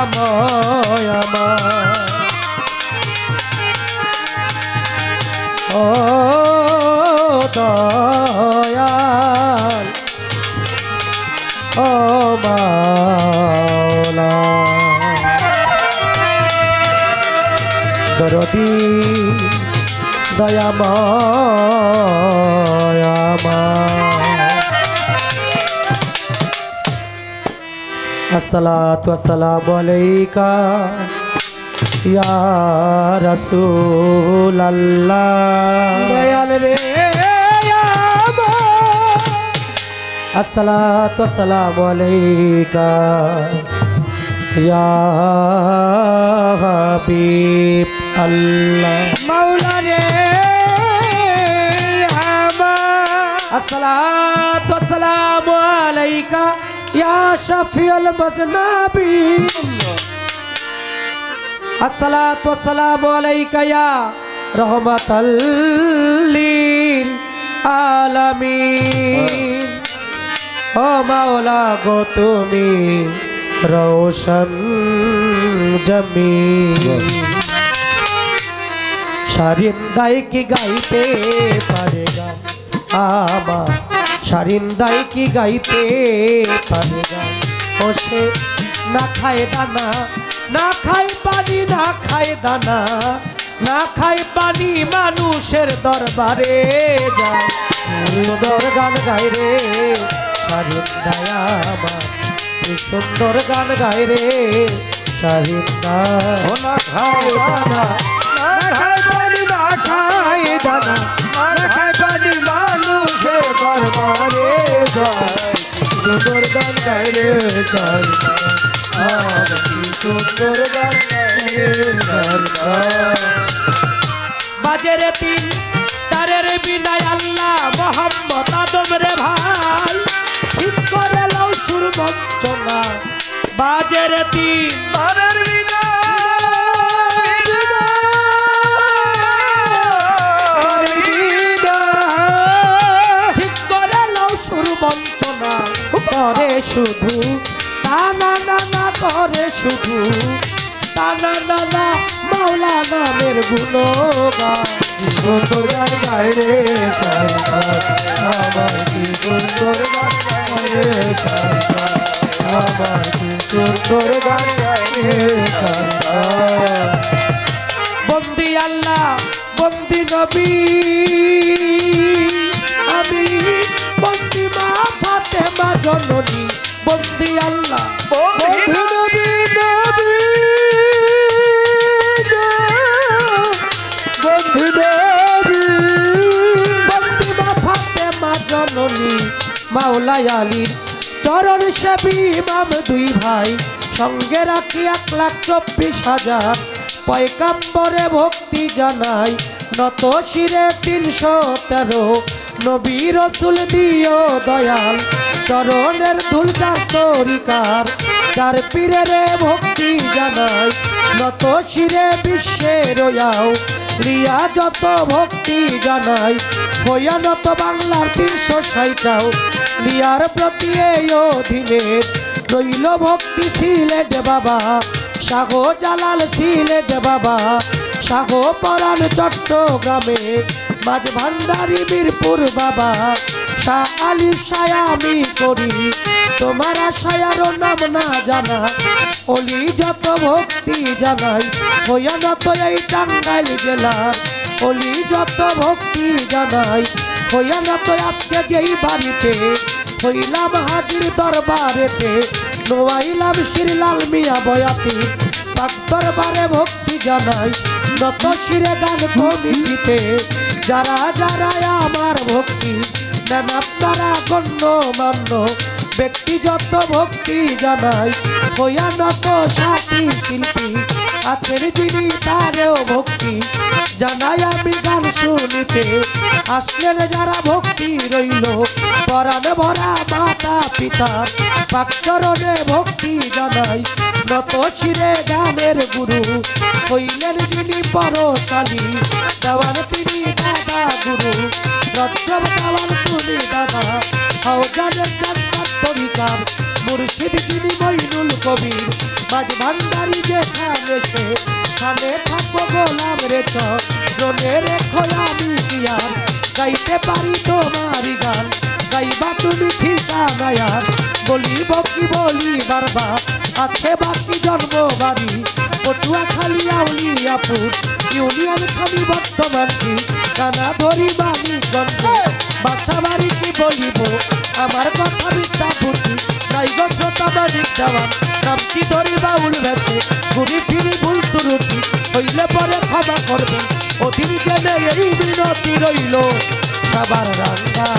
দয়াময় আমার ও দয়াল ও মাওলা দরদি দয়াময় আমার আসসালাতু ওয়াসসালামু আলাইকা ইয়া রাসূলাল্লাহ দয়াল রে আসসালাতু ওয়াসসালামু আলাইকা ইয়া হাবিব আল্লাহ মাওলা রে আসসালাতু ওয়াসসালামু আলাইকা ইয়া শাফিউল মুজনাবিন আসসালাতু ওয়াসসালামু আলাইকা ইয়া রাহমাতাল লিল আলামিন ও মাওলা গো তুমি রওশন জমিন শারিন্দাই কি গাইতে পারেগা আমার শারিন্দাই কি গাইতে পারেগা ও সে না খায় দানা না খায় পানি না খায় দানা না খায় পানি মানুষের দরবারে যায় সুন্দর গান গায় রে শারিন্দায় আমার কি সুন্দর গান গায় রে শারিন্দা ও না খায় দানা না খায় পানি না খায় দানা না খায় পানি মানুষের দরবারে যায় সুন্দর গান গায় রে শারিন্দা আমার কি সুন্দর গান গায় রে শারিন্দা বাজে রে তিন তারের বিনায় আল্লাহ মোহাম্মদ আদম রে ভাই ঠিক করে লাও সুর বঞ্চনা বাজে রে তিন তারের ঠিক করে লাও সুর বঞ্চনা করে শুধু টানা নানা করে শুধু টানা নানা মাওলা নামের গুণগান সুন্দর গান গায় রে আমার কি সুন্দর গান গায় রে আমার কি সুন্দর গান গায় রে বন্দি আল্লাহ বন্দি নবী আমি বন্দি মা ফাতেমা জননী বন্দি আল্লাহ বন্দি নবী মাওলা আলীর চরণ সেবী ইমাম দুই ভাই সঙ্গে রাখি 1,24,000 পয়গাম্বরে ভক্তি জানাই নত শিরে 313 নবী রসুল দিও দয়াল চরণের ধুল যার তরিকার যার পীরেরে ভক্তি জানাই নত শিরে বিশ্বে রয়াও রিয়া যত ভক্তি জানাই হইয়া নত বাংলার 360টাও লিয়ার প্রতি এই অধীনে রইল ভক্তি সিলেট বাবা শাহ জালাল সিলেট বাবা শাহ পরাণ চট্টগ্রামে মাঝ ভান্ডারী বীরপুর বাবা শাহ আলী সায়া আমি করি তোমার আশায়ারও নাম না জানা অলি যত ভক্তি জানাই হইয়া নত এই টাঙ্গাইল জেলার অলি যত ভক্তি জানাই হইয়া নত আজকে যেই বাড়িতে হইলাম হাজির দরবারেতে নোয়াইলাম শ্রীলাল মিয়া বয়াতি পাক দরবারে ভক্তি জানাই নত শিরে গান কমিটিতে যারা যারা আমার ভক্তি নেন আপনারা গণ্য মান্য ব্যক্তি যত ভক্তি জানাই হইয়া নত সাথী শিল্পী আছেন যিনি তারেও ভক্তি জানাই আমি গান শুনিতে আসলেন যারা ভক্তি রইল পরাণ ভরা মাতা পিতার পাকচরণে ভক্তি জানাই নত শিরে গানের গুরু হইলেন যিনি পরশালী দেওয়ান তিনি দাদা গুরু রজ্জব দেওয়ান তুমি দাদা হাও জানের জান্নাত তরিকার মুর্শিদ যিনি মইনুল কবির মাঝ ভান্ডারি যেখানে সে খানে থাকো গোলাম রে চরণে রেখো আমি কি আর গাইতে পারি তোমারি গান গাইবা তুমি ঠিকানায় আর বলিব কি বলি বারবার আছে বাকি জন্ম বাড়ি পটুয়াখালী আউলিয়াপুর ইউনিয়ন খালি বর্তমান কি কানা ধরি মানিকগঞ্জে বাসা বাড়ি কি বলিব আমার কথা বিদ্যা বুদ্ধি নাই শ্রোতা মানিক দেওয়ান নাম কি ধরি বাউল ভেসে ঘুরি ফিরি ভুল ত্রুটি হইলে পরে ক্ষমা করবেন অধীর জেনে এই বিনতি রইল সবার রান্না